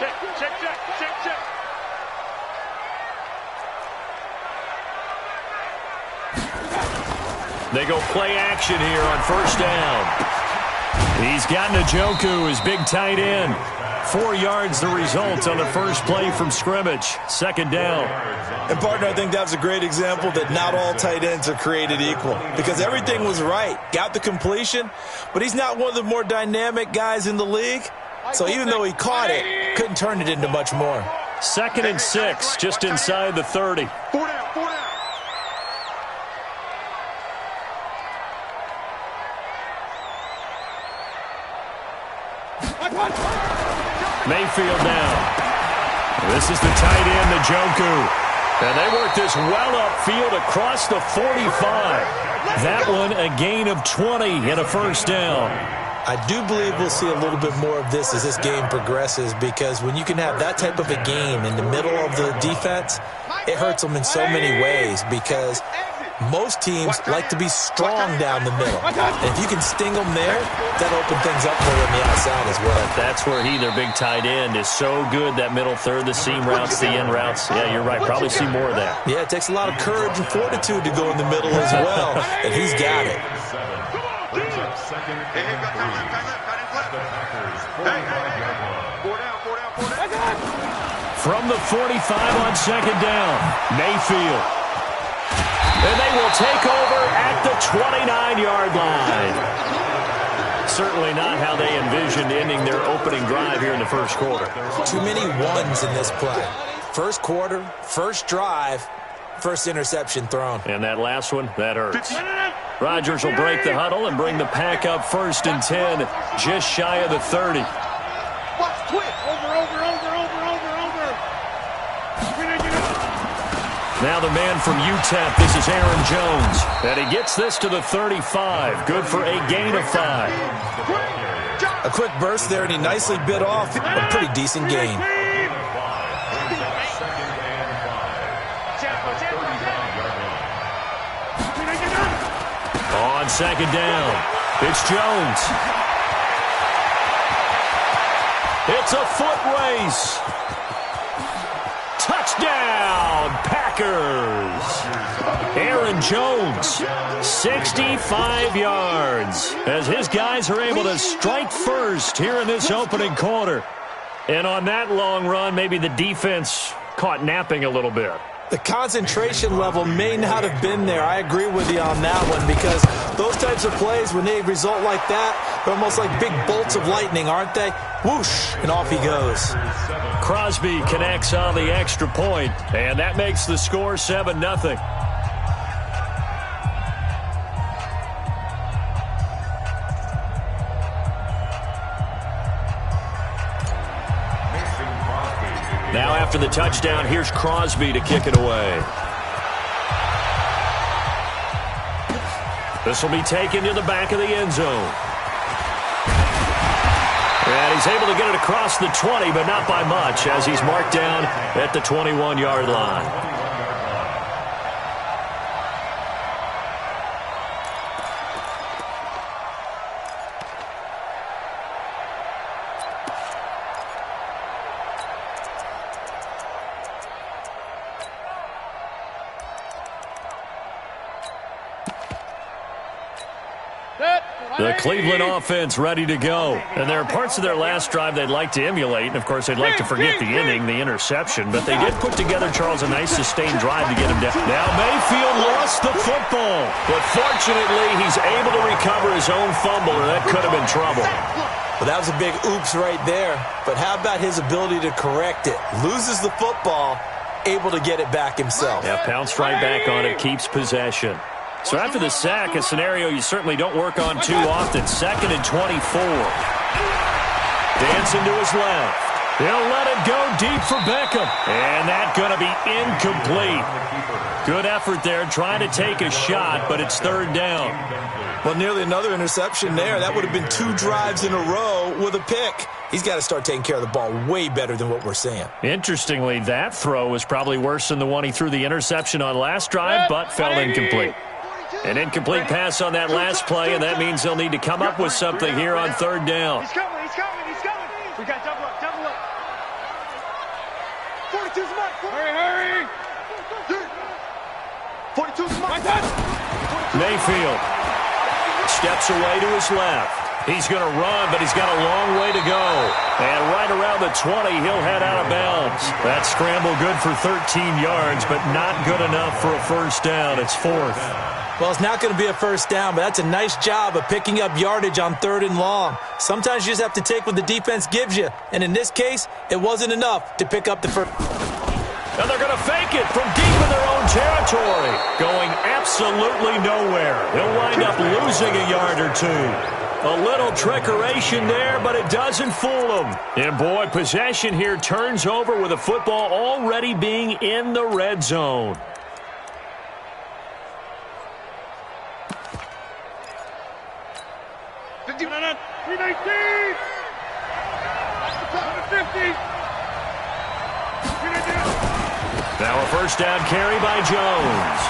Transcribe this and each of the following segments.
Check. They go play action here on first down. He's got Njoku, his big tight end. 4 yards the result on the first play from scrimmage. Second down. And, partner, I think that was a great example that not all tight ends are created equal because everything was right. Got the completion, but he's not one of the more dynamic guys in the league. So even though he caught it, couldn't turn it into much more. 2nd and 6, just inside the 30. Four down. Mayfield down. This is the tight end, Njoku. And they work this well upfield across the 45. That one a gain of 20 and a first down. I do believe we'll see a little bit more of this as this game progresses because when you can have that type of a game in the middle of the defense, it hurts them in so many ways because most teams like to be strong down the middle. And if you can sting them there, that'll open things up for them on the outside as well. That's where their big tight end, is so good, that middle third, the seam routes, the in routes. Yeah, you're right. Probably see more of that. Yeah, it takes a lot of courage and fortitude to go in the middle as well, and he's got it. From the 45 on second down, Mayfield. And they will take over at the 29-yard line. Certainly not how they envisioned ending their opening drive here in the first quarter. Too many ones in this play. First quarter, first drive, first interception thrown. And that last one, that hurts. Rodgers will break the huddle and bring the pack up 1st and 10, just shy of the 30. Watch, twist. Over. Now the man from UTEP, this is Aaron Jones. And he gets this to the 35. Good for a gain of 5. A quick burst there, and he nicely bit off a pretty decent gain. On second down, it's Jones. It's a foot race. Touchdown, Packers. Aaron Jones, 65 yards, as his guys are able to strike first here in this opening quarter. And on that long run, maybe the defense caught napping a little bit. The concentration level may not have been there. I agree with you on that one because those types of plays, when they result like that, they're almost like big bolts of lightning, aren't they? Whoosh, and off he goes. Crosby connects on the extra point, and that makes the score 7-0. Now after the touchdown, here's Crosby to kick it away. This will be taken to the back of the end zone. And he's able to get it across the 20, but not by much, as he's marked down at the 21-yard line. The Cleveland offense ready to go. And there are parts of their last drive they'd like to emulate. And, of course, they'd like to forget the ending, the interception. But they did put together, Charles, a nice sustained drive to get him down. Now Mayfield lost the football. But fortunately, he's able to recover his own fumble, or that could have been trouble. Well, that was a big oops right there. But how about his ability to correct it? Loses the football, able to get it back himself. Yeah, pounced right back on it, keeps possession. So after the sack, a scenario you certainly don't work on too often. 2nd and 24. Dancing to his left. He'll let it go deep for Beckham. And that's going to be incomplete. Good effort there, trying to take a shot, but it's 3rd down. Well, nearly another interception there. That would have been 2 drives in a row with a pick. He's got to start taking care of the ball way better than what we're seeing. Interestingly, that throw was probably worse than the one he threw the interception on last drive, but fell incomplete. An incomplete pass on that last play, and that means they'll need to come up with something here on 3rd down. He's coming. We got double up. 42's mark. Hurry! 42's mark. Mayfield steps away to his left. He's going to run, but he's got a long way to go. And right around the 20, he'll head out of bounds. That scramble good for 13 yards, but not good enough for a first down. It's fourth. Well, it's not going to be a first down, but that's a nice job of picking up yardage on 3rd and long. Sometimes you just have to take what the defense gives you. And in this case, it wasn't enough to pick up the first. And they're going to fake it from deep in their own territory. Going absolutely nowhere. He'll wind up losing a yard or two. A little trickeration there, but it doesn't fool him. And boy, possession here turns over with the football already being in the red zone. Now a first down carry by Jones.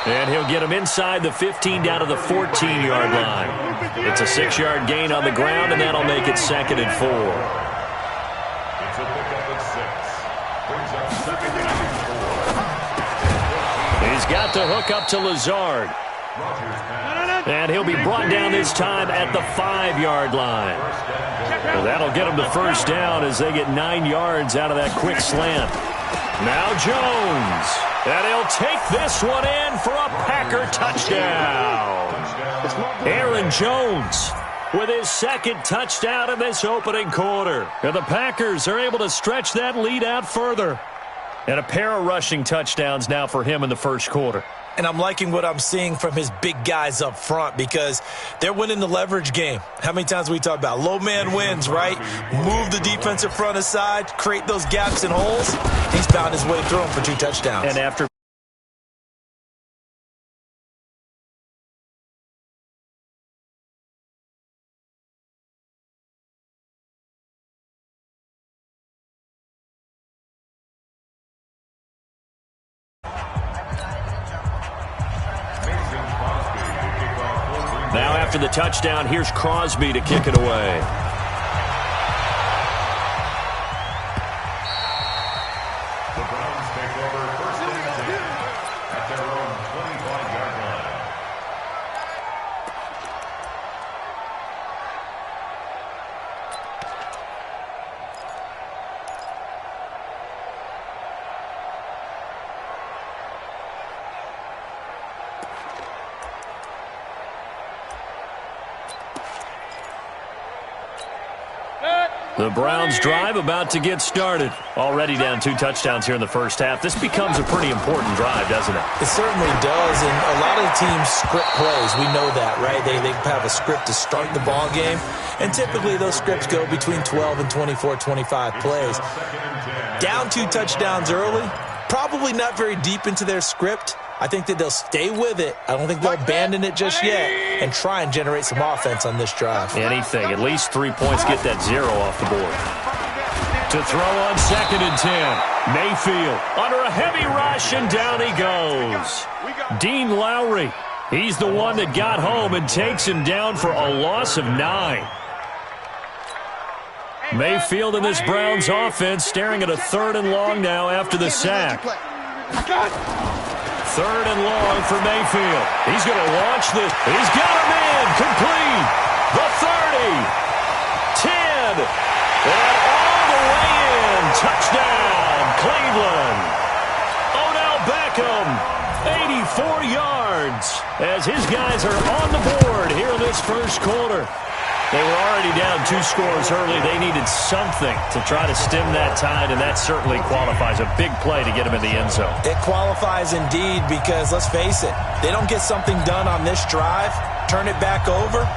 And he'll get him inside the 15 down to the 14-yard line. It's a 6-yard gain on the ground, and that'll make it 2nd and 4. It's a pickup at 6. Brings up 2nd and 4. He's got the hook up to Lazard. And he'll be brought down this time at the 5-yard line. Well, that'll get him the first down as they get 9 yards out of that quick slant. Now Jones. And he'll take this one in for a Packer touchdown. Aaron Jones with his 2nd touchdown in this opening quarter. And the Packers are able to stretch that lead out further. And a pair of rushing touchdowns now for him in the first quarter. And I'm liking what I'm seeing from his big guys up front because they're winning the leverage game. How many times we talk about low man wins, right? Move the defensive front aside, create those gaps and holes. He's found his way through them for 2 touchdowns. And after after the touchdown, here's Crosby to kick it away. The Browns take over 1st and 10 at their own 25-yard line. The Browns drive about to get started. Already down 2 touchdowns here in the first half. This becomes a pretty important drive, doesn't it? It certainly does, and a lot of teams script plays. We know that, right? They have a script to start the ball game, and typically those scripts go between 12 and 24, 25 plays. Down 2 touchdowns early, probably not very deep into their script. I think that they'll stay with it. I don't think they'll abandon it just yet and try and generate some offense on this drive. Anything. At least 3 points. Get that 0 off the board. To throw on 2nd and 10. Mayfield under a heavy rush, and down he goes. Dean Lowry. He's the one that got home and takes him down for a loss of 9. Mayfield in this Browns offense staring at a 3rd and long now after the sack. 3rd and long for Mayfield. He's going to launch this. He's got him in. Complete. The 30. 10. And all the way in. Touchdown, Cleveland. Odell Beckham, 84 yards. As his guys are on the board here in this first quarter. They were already down 2 scores early. They needed something to try to stem that tide, and that certainly qualifies. A big play to get him in the end zone. It qualifies indeed because, let's face it, they don't get something done on this drive, turn it back over,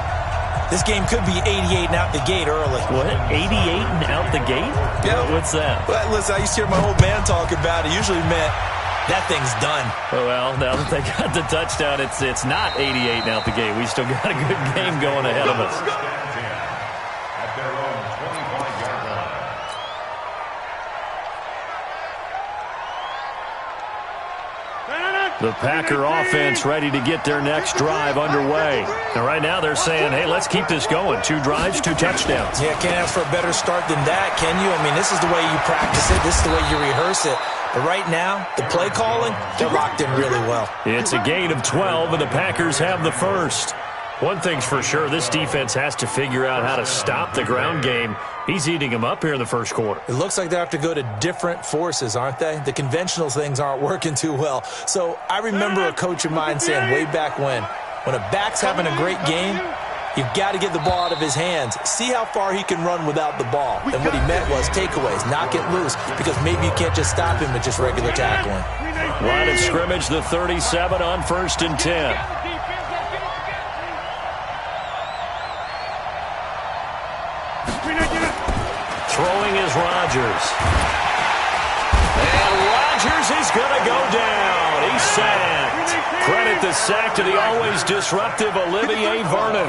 this game could be 88 and out the gate early. What? 88 and out the gate? Yeah. What's that? Well, listen, I used to hear my old man talk about it. Usually meant that thing's done. Well, now that they got the touchdown, it's not 88 and out the gate. We still got a good game going ahead of us. At their own 25-yard line. The Packer offense ready to get their next drive underway. And right now they're saying, hey, let's keep this going. 2 drives, 2 touchdowns. Yeah, can't ask for a better start than that, can you? I mean, this is the way you practice it. This is the way you rehearse it. But right now, the play calling, they're locked in really well. It's a gain of 12, and the Packers have the first. One thing's for sure, this defense has to figure out how to stop the ground game. He's eating them up here in the first quarter. It looks like they have to go to different forces, aren't they? The conventional things aren't working too well. So I remember a coach of mine saying way back when a back's having a great game, you've got to get the ball out of his hands. See how far he can run without the ball. And what he meant was takeaways, knock it loose, because maybe you can't just stop him with just regular tackling. Line of scrimmage, the 37 on 1st and 10. Throwing is Rodgers. And Rodgers is going to go down. He's sacked. Credit the sack to the always disruptive Olivier Vernon.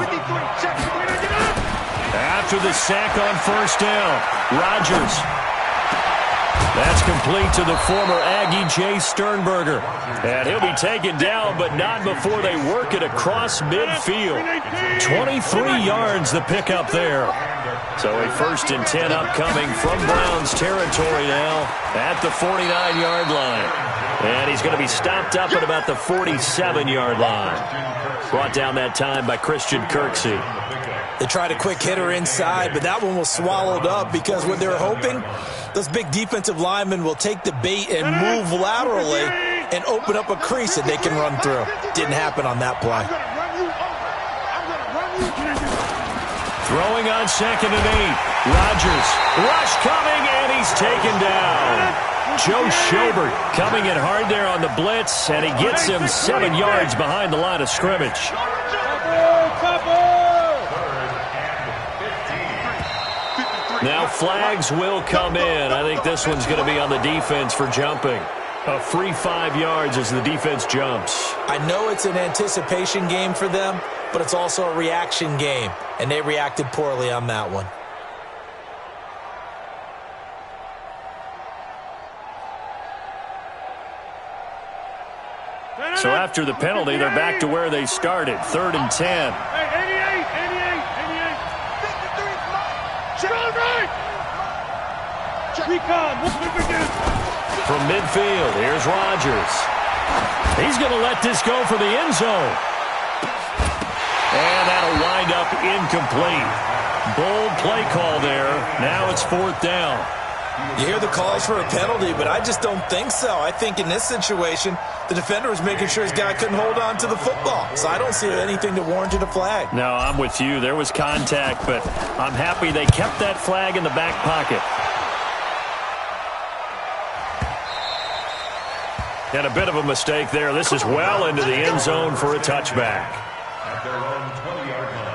After the sack on 1st down, Rodgers. That's complete to the former Aggie Jay Sternberger. And he'll be taken down, but not before they work it across midfield. 23 yards the pickup there. So a 1st and 10 upcoming from Browns territory now at the 49-yard line. And he's going to be stopped up at about the 47-yard line. Brought down that time by Christian Kirksey. They tried a quick hitter inside, but that one was swallowed up because what they're hoping, those big defensive linemen will take the bait and move laterally and open up a crease that they can run through. Didn't happen on that play. Throwing on 2nd and 8. Rodgers. Rush coming, and he's taken down. Joe Schobert coming in hard there on the blitz, and he gets him 7 yards behind the line of scrimmage. Now flags will come in. I think this one's going to be on the defense for jumping. A free 5 yards as the defense jumps. I know it's an anticipation game for them, but it's also a reaction game, and they reacted poorly on that one. So after the penalty, they're back to where they started, 3rd and 10. From midfield, here's Rodgers. He's going to let this go for the end zone. And that'll wind up incomplete. Bold play call there. Now it's 4th down. You hear the calls for a penalty, but I just don't think so. I think in this situation, the defender was making sure his guy couldn't hold on to the football. So I don't see anything that warranted a flag. No, I'm with you. There was contact, but I'm happy they kept that flag in the back pocket. And a bit of a mistake there. This is well into the end zone for a touchback. At their own 20-yard line.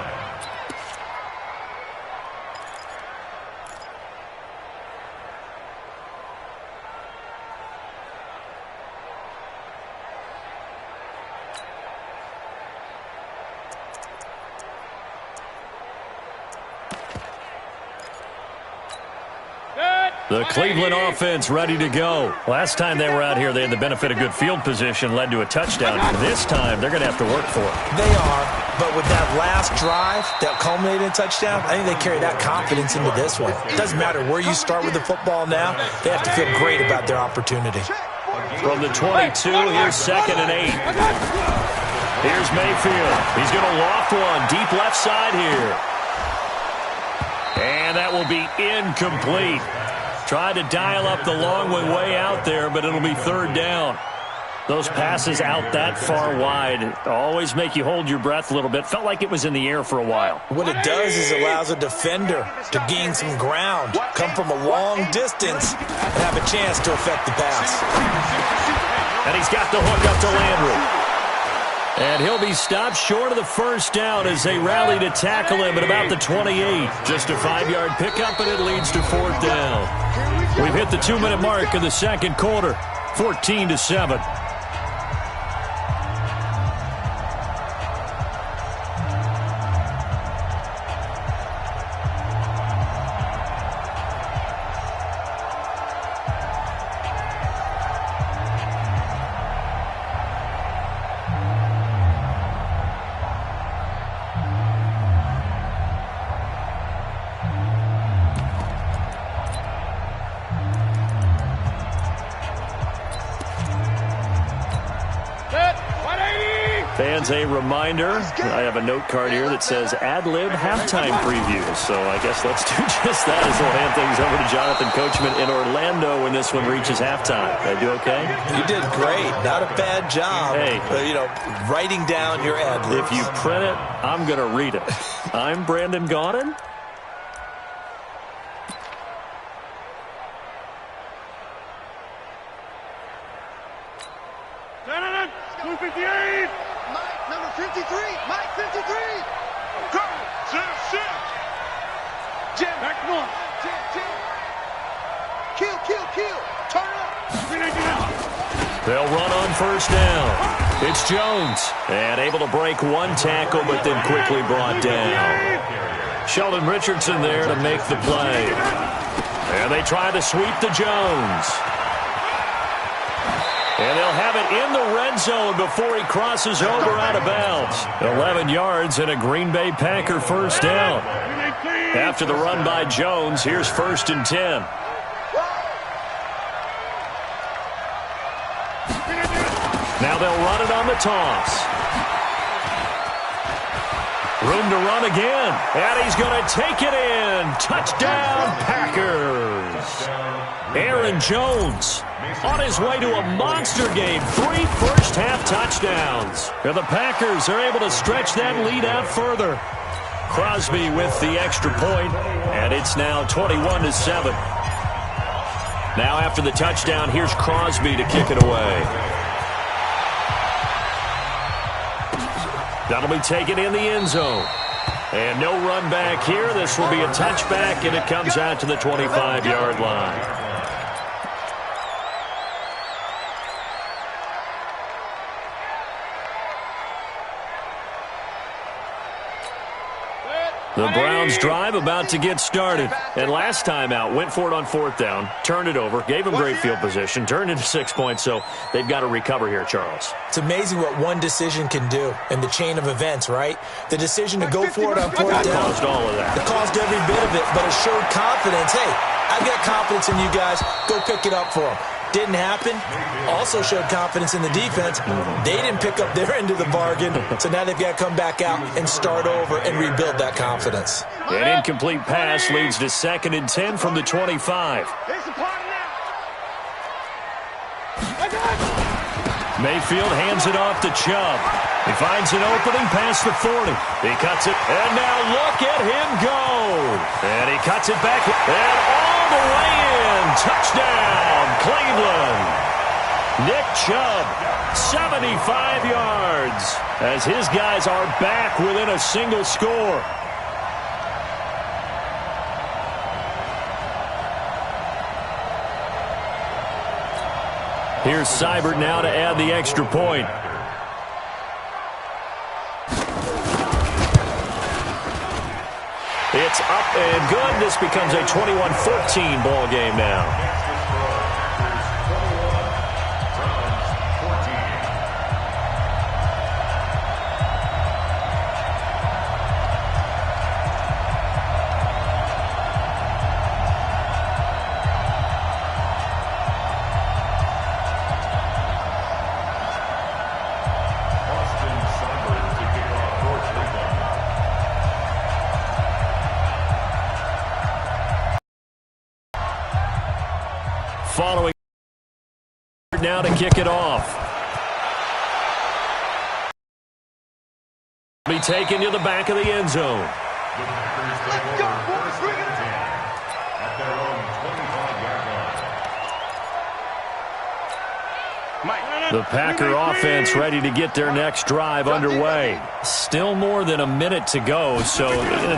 The Cleveland offense ready to go. Last time they were out here, they had the benefit of good field position, led to a touchdown. This time, they're going to have to work for it. They are, but with that last drive that culminated in a touchdown, I think they carry that confidence into this one. It doesn't matter where you start with the football now. They have to feel great about their opportunity. From the 22, here's 2nd and 8. Here's Mayfield. He's going to loft one deep left side here. And that will be incomplete. Tried to dial up the long one way out there, but it'll be 3rd down. Those passes out that far wide always make you hold your breath a little bit. Felt like it was in the air for a while. What it does is it allows a defender to gain some ground, come from a long distance, and have a chance to affect the pass. And he's got the hook up to Landry. And he'll be stopped short of the 1st down as they rally to tackle him at about the 28. Just a 5-yard pickup, and it leads to 4th down. We've hit the 2-minute mark of the 2nd quarter, 14-7. fans a reminder. I have a note card here that says ad-lib halftime preview. So I guess let's do just that as we'll hand things over to Jonathan Coachman in Orlando when this one reaches halftime. Did I do okay? You did great. Not a bad job. Hey. Writing down your ad-libs. If you print it, I'm going to read it. I'm Brandon Gaudin. Mike, number 53. Mike, 53. Go. Shift. Jim. Back north. Jim. Kill. Turn up. They'll run on first down. It's Jones. And able to break one tackle, but then quickly brought down. Sheldon Richardson there to make the play. And they try to sweep to Jones. And they'll have it in the red zone before he crosses over out of bounds. 11 yards and a Green Bay Packer first down. After the run by Jones, here's 1st and 10. Now they'll run it on the toss. Room to run again. And he's going to take it in. Touchdown, Packers. Aaron Jones on his way to a monster game. 3 first-half touchdowns. And the Packers are able to stretch that lead out further. Crosby with the extra point, and it's now 21-7. Now after the touchdown, here's Crosby to kick it away. That'll be taken in the end zone. And no run back here. This will be a touchback, and it comes out to the 25-yard line. The Browns drive about to get started. And last time out, went for it on 4th down, turned it over, gave them great field position, turned into 6 points, so they've got to recover here, Charles. It's amazing what one decision can do in the chain of events, right? The decision to go for it on 4th down. Caused all of that. It caused every bit of it, but it showed confidence. Hey, I've got confidence in you guys. Go pick it up for them. Didn't happen. Also showed confidence in the defense. They didn't pick up their end of the bargain, so now they've got to come back out and start over and rebuild that confidence. An incomplete pass leads to 2nd and 10 from the 25. Mayfield hands it off to Chubb. He finds an opening past the 40. He cuts it, and now look at him go. And he cuts it back, and all the way in. Touchdown, Cleveland. Nick Chubb, 75 yards, as his guys are back within a single score. Here's Seibert now to add the extra point. It's up and good. This becomes a 21-14 ball game now. Following now to kick it off. Be taken to the back of the end zone. Let's go, boys. Bring it on. At their own 25-yard line. The Packer offense ready to get their next drive underway. Still more than a minute to go, so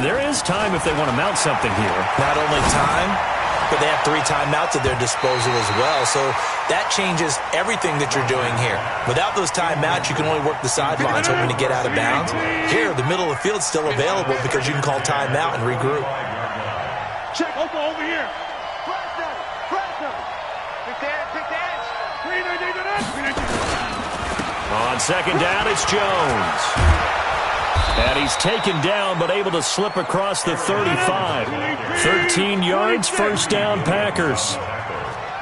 there is time if they want to mount something here. Not only time, but they have 3 timeouts at their disposal as well. So that changes everything that you're doing here. Without those timeouts, you can only work the sidelines hoping to get out of bounds. Here, the middle of the field's still available because you can call timeout and regroup. Check, over here. Press them. Pick the edge. On 2nd down, it's Jones. And he's taken down, but able to slip across the 35. 13 yards, first down, Packers.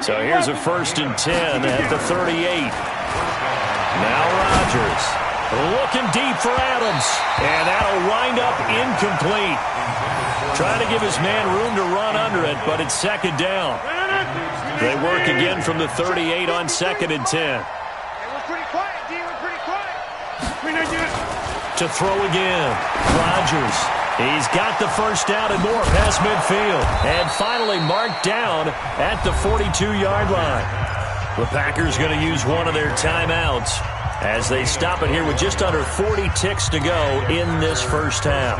So here's a 1st and 10 at the 38. Now Rodgers. Looking deep for Adams. And that'll wind up incomplete. Trying to give his man room to run under it, but it's second down. They work again from the 38 on 2nd and 10. We're pretty quiet, D. We're pretty quiet. To throw again. Rodgers. He's got the first down and more past midfield. And finally marked down at the 42-yard line. The Packers going to use one of their timeouts as they stop it here with just under 40 ticks to go in this first half.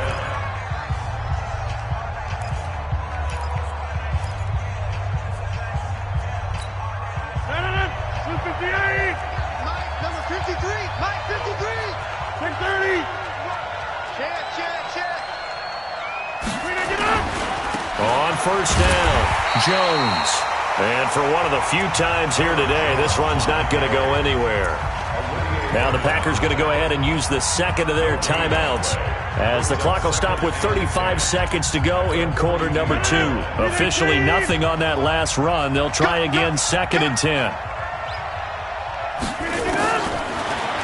On first down, Jones. And for one of the few times here today, this run's not going to go anywhere. Now the Packers going to go ahead and use the second of their timeouts as the clock will stop with 35 seconds to go in quarter number 2. Officially nothing on that last run. They'll try again 2nd and 10.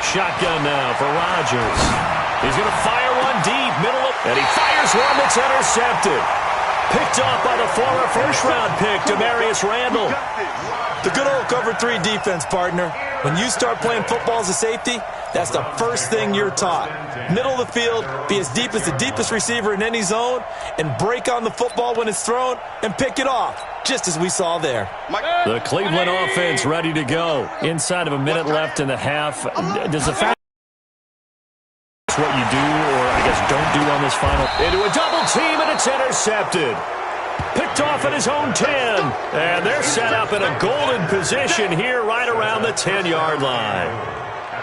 Shotgun now for Rodgers. He's going to fire one deep, and he fires one that's intercepted. Picked off by the former first-round pick, Demarius Randall. The good old cover 3 defense, partner. When you start playing football as a safety, that's the first thing you're taught. Middle of the field, be as deep as the deepest receiver in any zone, and break on the football when it's thrown and pick it off, just as we saw there. The Cleveland offense ready to go. Inside of a minute left in the half. Does the fact what you do, or I guess don't do on this final? Into a double team, and it's intercepted. Picked off at his own 10. And they're set up in a golden position here right around the 10-yard line.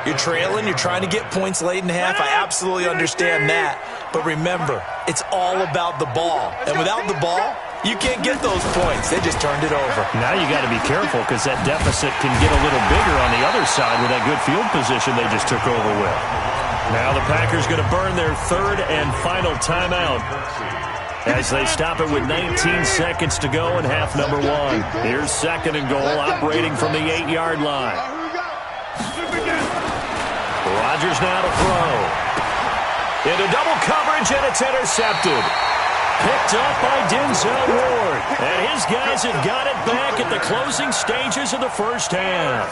You're trailing, you're trying to get points late in the half. I absolutely understand that. But remember, it's all about the ball. And without the ball, you can't get those points. They just turned it over. Now you got to be careful because that deficit can get a little bigger on the other side with that good field position they just took over with. Now the Packers going to burn their third and final timeout as they stop it with 19 seconds to go in half number 1. Here's 2nd and goal, operating from the 8-yard line. Rodgers now to throw. Into double coverage, and it's intercepted. Picked up by Denzel Ward. And his guys have got it back at the closing stages of the first half.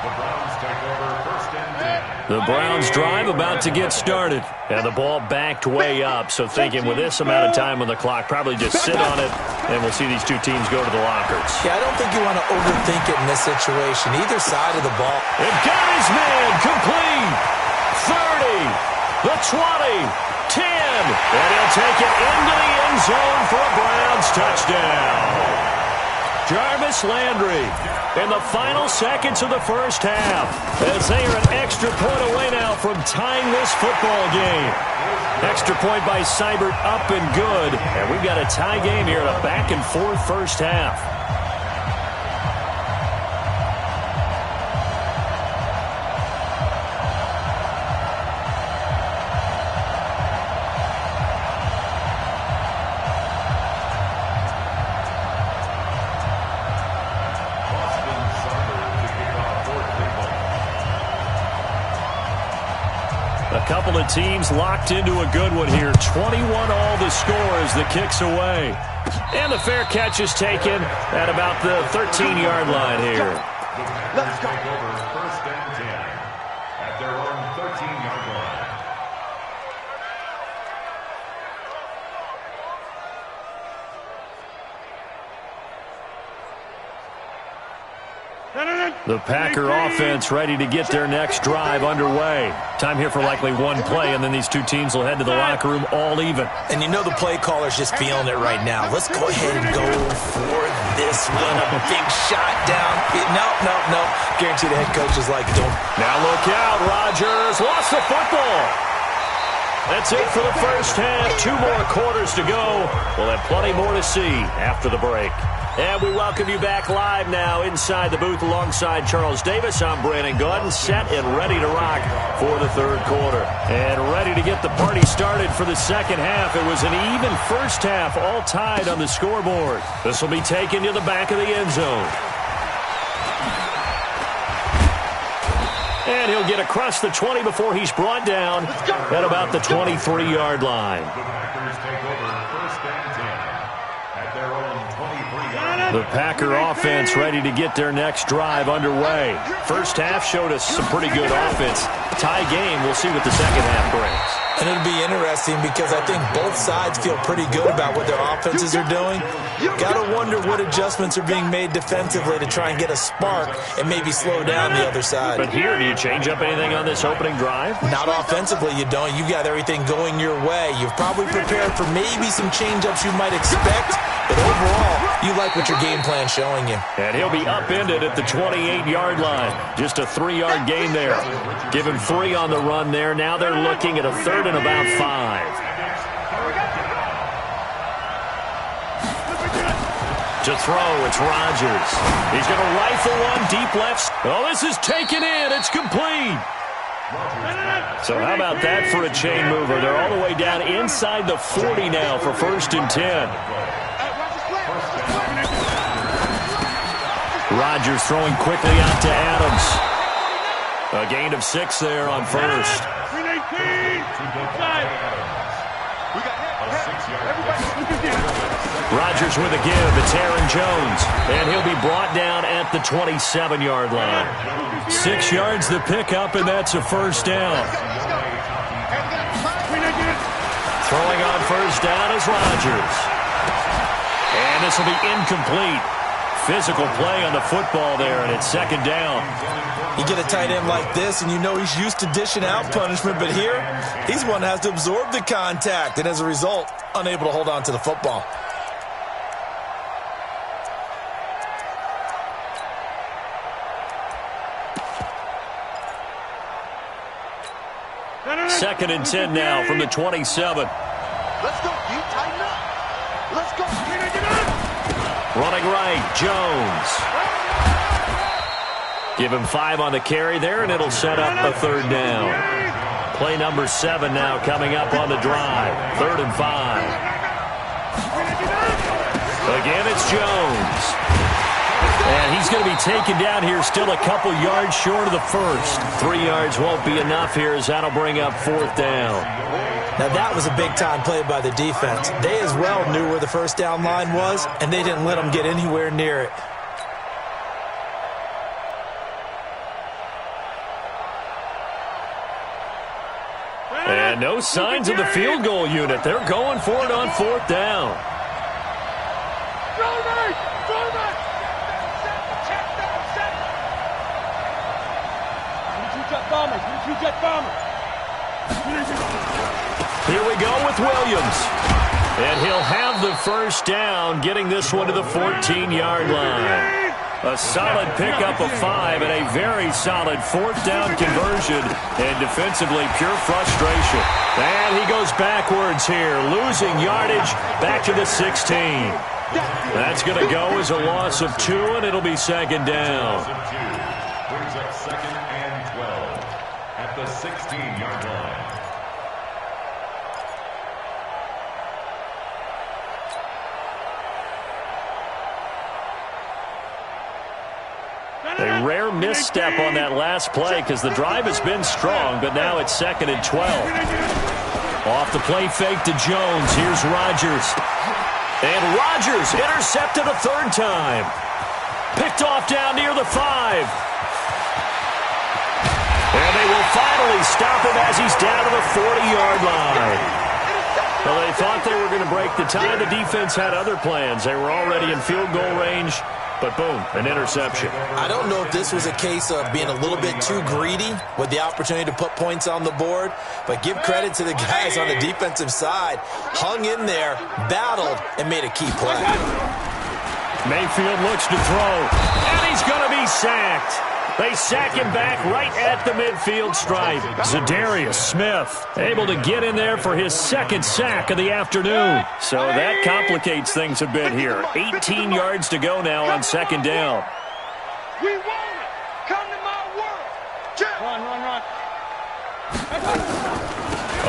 The Browns take over 1st and 10. The Browns drive about to get started. And the ball backed way up. So thinking with this amount of time on the clock, probably just sit on it, and we'll see these two teams go to the lockers. Yeah, I don't think you want to overthink it in this situation. Either side of the ball. And got his man complete. 30, the 20, 10. And he'll take it into the end zone for a Browns touchdown. Jarvis Landry in the final seconds of the first half as they are an extra point away now from tying this football game. Extra point by Seibert up and good. And we've got a tie game here in a back-and-forth first half. A couple of teams locked into a good one here. 21 all the score as the kick's away. And the fair catch is taken at about the 13-yard line here. Let's go. Take over 1st and 10 at their own 13-yard line. The Packer offense ready to get their next drive underway. Time here for likely one play, and then these two teams will head to the locker room all even. And you know the play caller's just feeling it right now. Let's go ahead and go for this one. A big shot down. No. Guarantee the head coach is like, don't. Now look out. Rodgers lost the football. That's it for the first half. 2 more quarters to go. We'll have plenty more to see after the break. And we welcome you back live now inside the booth alongside Charles Davis. I'm Brandon Gordon, set and ready to rock for the third quarter. And ready to get the party started for the second half. It was an even first half, all tied on the scoreboard. This will be taken to the back of the end zone. And he'll get across the 20 before he's brought down at about the 23-yard line. The Packers take over first and 10 at their own 23-yard line. The Packer offense ready to get their next drive underway. First half showed us some pretty good offense. Tie game, we'll see what the second half brings. And it'll be interesting because I think both sides feel pretty good about what their offenses are doing. Got to wonder what adjustments are being made defensively to try and get a spark and maybe slow down the other side. But here, do you change up anything on this opening drive? Not offensively, you don't. You got everything going your way. You've probably prepared for maybe some change-ups you might expect, but overall, you like what your game plan's showing you. And he'll be upended at the 28-yard line. Just a 3-yard gain there. Give him 3 on the run there. Now they're looking at a third and about 5. To throw, it's Rodgers. He's going to rifle one deep left. Oh, this is taken in. It's complete. So how about that for a chain mover? They're all the way down inside the 40 now for first and 10. Rodgers throwing quickly out to Adams. A gain of 6 there on first. Rodgers with a give. It's Aaron Jones. And he'll be brought down at the 27-yard line. 6 yards the pickup, and that's a first down. Throwing on first down is Rodgers. And this will be incomplete. Physical play on the football there, and it's second down. You get a tight end like this, and you know he's used to dishing out punishment, but here, he's one that has to absorb the contact, and as a result, unable to hold on to the football. Second and 10 now from the 27. Let's go. You tighten up. Let's go. Running right, Jones. Give him 5 on the carry there, and it'll set up a third down. Play number 7 now coming up on the drive. 3rd and 5. Again, it's Jones. And he's going to be taken down here still a couple yards short of the first. 3 yards won't be enough here as that'll bring up 4th down. Now that was a big-time play by the defense. They as well knew where the first down line was, and they didn't let them get anywhere near it. And no signs of the field goal unit. They're going for it on 4th down. Here we go with Williams. And he'll have the first down, getting this one to the 14-yard line. A solid pickup of 5 and a very solid 4th down conversion. And defensively, pure frustration. And he goes backwards here, losing yardage back to the 16. That's going to go as a loss of 2, and it'll be second down. Brings up 2nd and 12 at the 16-yard line. A rare misstep on that last play because the drive has been strong, but now it's 2nd and 12. Off the play fake to Jones. Here's Rodgers. And Rodgers intercepted a 3rd time. Picked off down near the 5. And they will finally stop him as he's down to the 40-yard line. Well, they thought they were going to break the tie. The defense had other plans. They were already in field goal range, but boom, an interception. I don't know if this was a case of being a little bit too greedy with the opportunity to put points on the board, but give credit to the guys on the defensive side. Hung in there, battled, and made a key play. Mayfield looks to throw, and he's going to be sacked. They sack him back right at the midfield stripe. Zadarius Smith able to get in there for his 2nd sack of the afternoon. So that complicates things a bit here. 18 yards to go now on 2nd down. We want it. Come to my world. Run.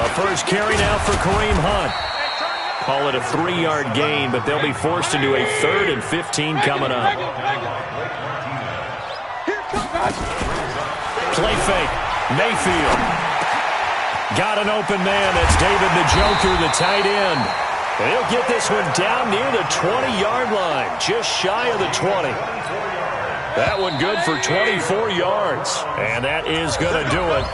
A first carry now for Kareem Hunt. Call it a 3-yard gain, but they'll be forced into a 3rd and 15 coming up. Play fake. Mayfield. Got an open man. That's David the Joker, the tight end. And he'll get this one down near the 20-yard line, just shy of the 20. That one good for 24 yards. And that is going to do it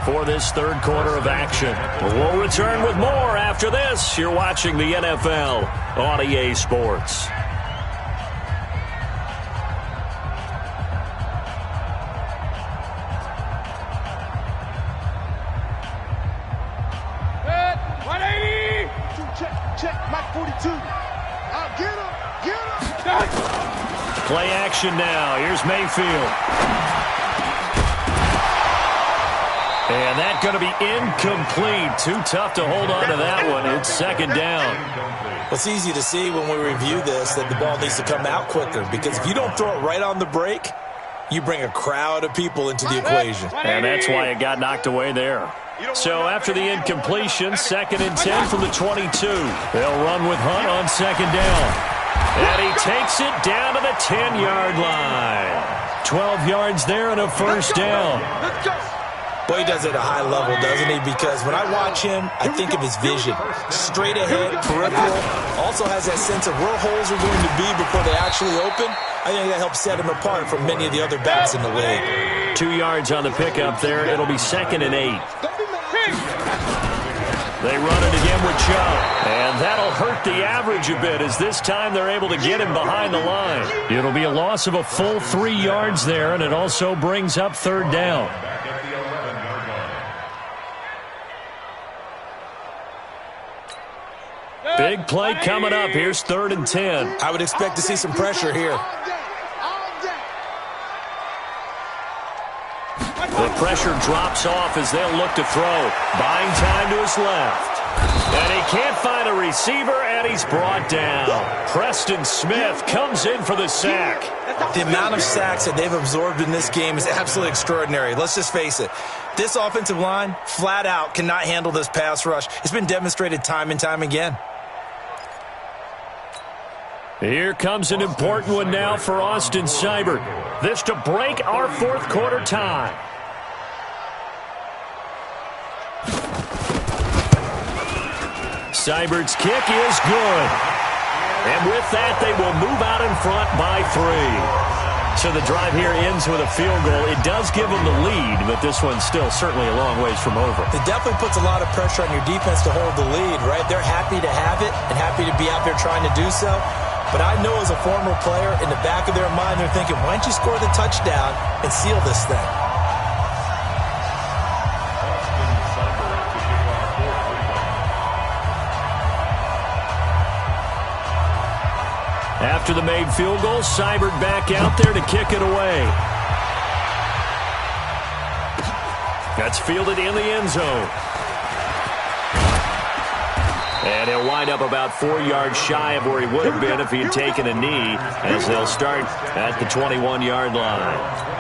for this third quarter of action. We'll return with more after this. You're watching the NFL on EA Sports. Check, Mike 42. Get him. Play action now. Here's Mayfield. And that's going to be incomplete. Too tough to hold on to that one. It's second down. Well, it's easy to see when we review this that the ball needs to come out quicker, because if you don't throw it right on the break, you bring a crowd of people into the equation. And that's why it got knocked away there. So after the incompletion, 2nd and 10 from the 22. They'll run with Hunt on second down. And he takes it down to the 10-yard line. 12 yards there and a first down. Boy, he does it at a high level, doesn't he? Because when I watch him, I think of his vision. Straight ahead, peripheral. Also has that sense of where holes are going to be before they actually open. I think that helps set him apart from many of the other backs in the league. 2 yards on the pickup there. It'll be 2nd and 8. They run it again with Chubb. And that'll hurt the average a bit, as this time they're able to get him behind the line. It'll be a loss of a full 3 yards there, and it also brings up third down. Big play coming up. Here's 3rd and 10. I would expect to see some pressure here. The pressure drops off as they'll look to throw. Buying time to his left. And he can't find a receiver, and he's brought down. Preston Smith comes in for the sack. The amount of sacks that they've absorbed in this game is absolutely extraordinary. Let's just face it. This offensive line, flat out, cannot handle this pass rush. It's been demonstrated time and time again. Here comes an important one now for Austin Seibert. This to break our fourth quarter tie. Seibert's kick is good. And with that, they will move out in front by 3. So the drive here ends with a field goal. It does give them the lead, but this one's still certainly a long ways from over. It definitely puts a lot of pressure on your defense to hold the lead, right? They're happy to have it and happy to be out there trying to do so. But I know as a former player, in the back of their mind, they're thinking, why don't you score the touchdown and seal this thing? After the made field goal, Seibert back out there to kick it away. That's fielded in the end zone. And he'll wind up about 4 yards shy of where he would have been if he had taken a knee, as they'll start at the 21-yard line.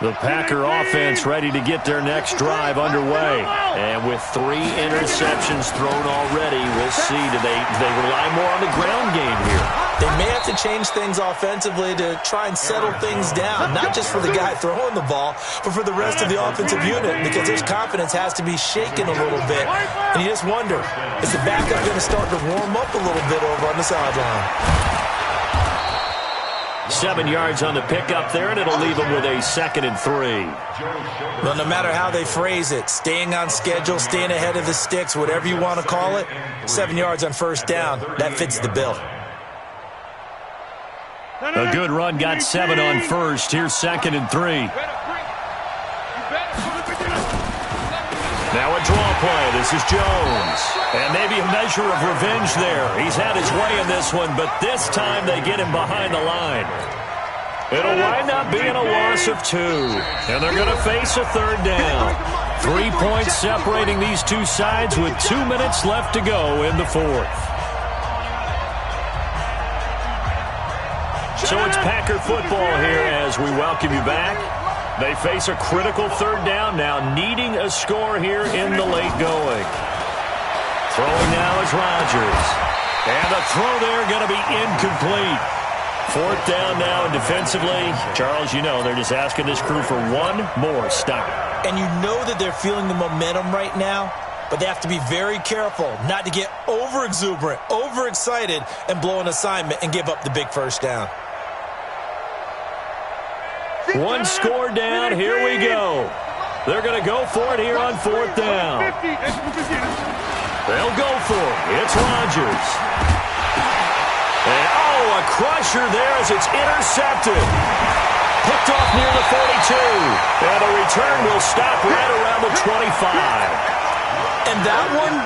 The Packer offense ready to get their next drive underway. And with 3 interceptions thrown already, we'll see, do they rely more on the ground game here? They may have to change things offensively to try and settle things down, not just for the guy throwing the ball, but for the rest of the offensive unit, because his confidence has to be shaken a little bit. And you just wonder, is the backup going to start to warm up a little bit over on the sideline? 7 yards on the pickup there, and it'll leave them with a 2nd and 3. Well, no matter how they phrase it, staying on schedule, staying ahead of the sticks, whatever you want to call it, 7 yards on first down, that fits the bill. A good run got 7 on first. Here's 2nd and 3. Now a draw play. This is Jones. And maybe a measure of revenge there. He's had his way in this one, but this time they get him behind the line. It'll wind up being a loss of 2. And they're going to face a third down. 3 points separating these two sides with 2 minutes left to go in the fourth. So it's Packer football here as we welcome you back. They face a critical third down now, needing a score here in the late going. Throwing now is Rodgers. And the throw there going to be incomplete. Fourth down now, and defensively, Charles, you know, they're just asking this crew for one more stop. And you know that they're feeling the momentum right now, but they have to be very careful not to get over-exuberant, overexcited, and blow an assignment and give up the big first down. One score down, here we go. They're going to go for it here on fourth down. They'll go for it. It's Rodgers. And, a crusher there as it's intercepted. Picked off near the 42. And the return will stop right around the 25. And that one,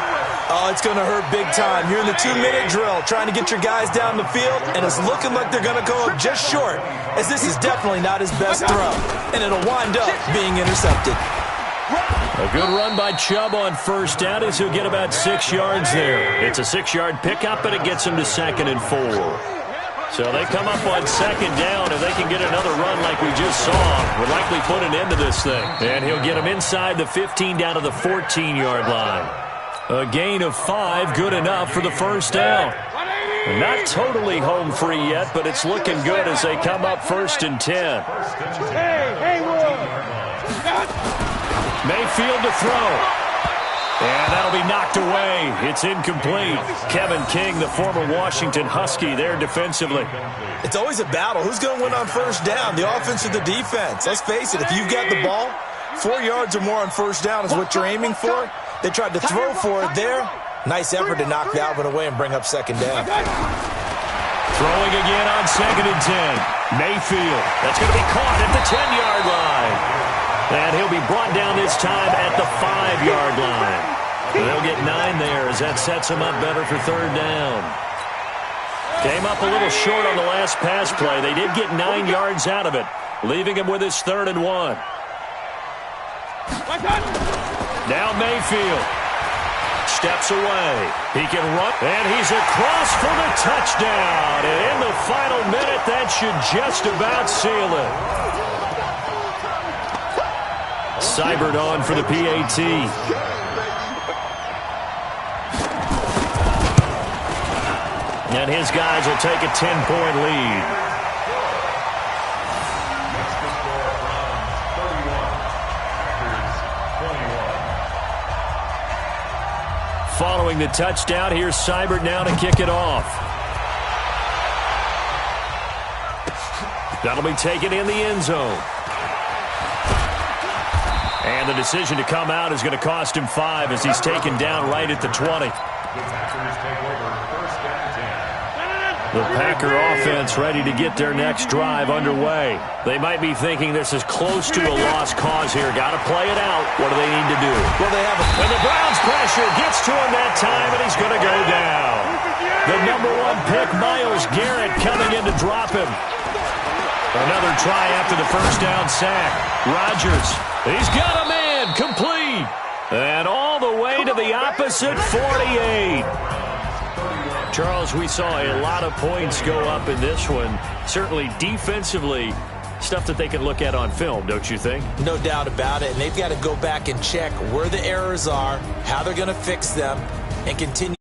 it's going to hurt big time. You're in the 2-minute drill trying to get your guys down the field, and it's looking like they're going to go up just short, as this is definitely not his best throw. And it'll wind up being intercepted. A good run by Chubb on first down as he'll get about 6 yards there. It's a 6-yard pickup, and it gets him to 2nd and 4. So they come up on second down. If they can get another run like we just saw, would likely put an end to this thing. And he'll get him inside the 15 down to the 14-yard line. A gain of 5, good enough for the first down. Not totally home free yet, but it's looking good as they come up 1st and 10. Mayfield to throw. And that'll be knocked away. It's incomplete. Kevin King, the former Washington Husky, there defensively. It's always a battle. Who's going to win on first down, the offense or the defense? Let's face it, if you've got the ball, 4 yards or more on first down is what you're aiming for. They tried to throw for it there. Nice effort to knock Dalvin away and bring up second down. Throwing again on 2nd and 10. Mayfield. That's going to be caught at the 10-yard line. And he'll be brought down this time at the 5-yard line. They'll get 9 there as that sets him up better for third down. Came up a little short on the last pass play. They did get 9 yards out of it, leaving him with his 3rd and 1. Now Mayfield steps away. He can run, and he's across for the touchdown. And in the final minute, that should just about seal it. Seibert on for the PAT. And his guys will take a 10-point lead. Following the touchdown, here's Seibert now to kick it off. That'll be taken in the end zone. And the decision to come out is going to cost him 5 as he's taken down right at the 20. The Packer offense ready to get their next drive underway. They might be thinking this is close to a lost cause here. Got to play it out. What do they need to do? Well, they have and the Browns pressure gets to him that time, and he's going to go down. The number 1 pick, Myles Garrett, coming in to drop him. Another try after the first down sack. Rodgers, he's got a man, complete. And all the way to the opposite 48. Charles, we saw a lot of points go up in this one. Certainly defensively, stuff that they can look at on film, don't you think? No doubt about it. And they've got to go back and check where the errors are, how they're going to fix them, and continue.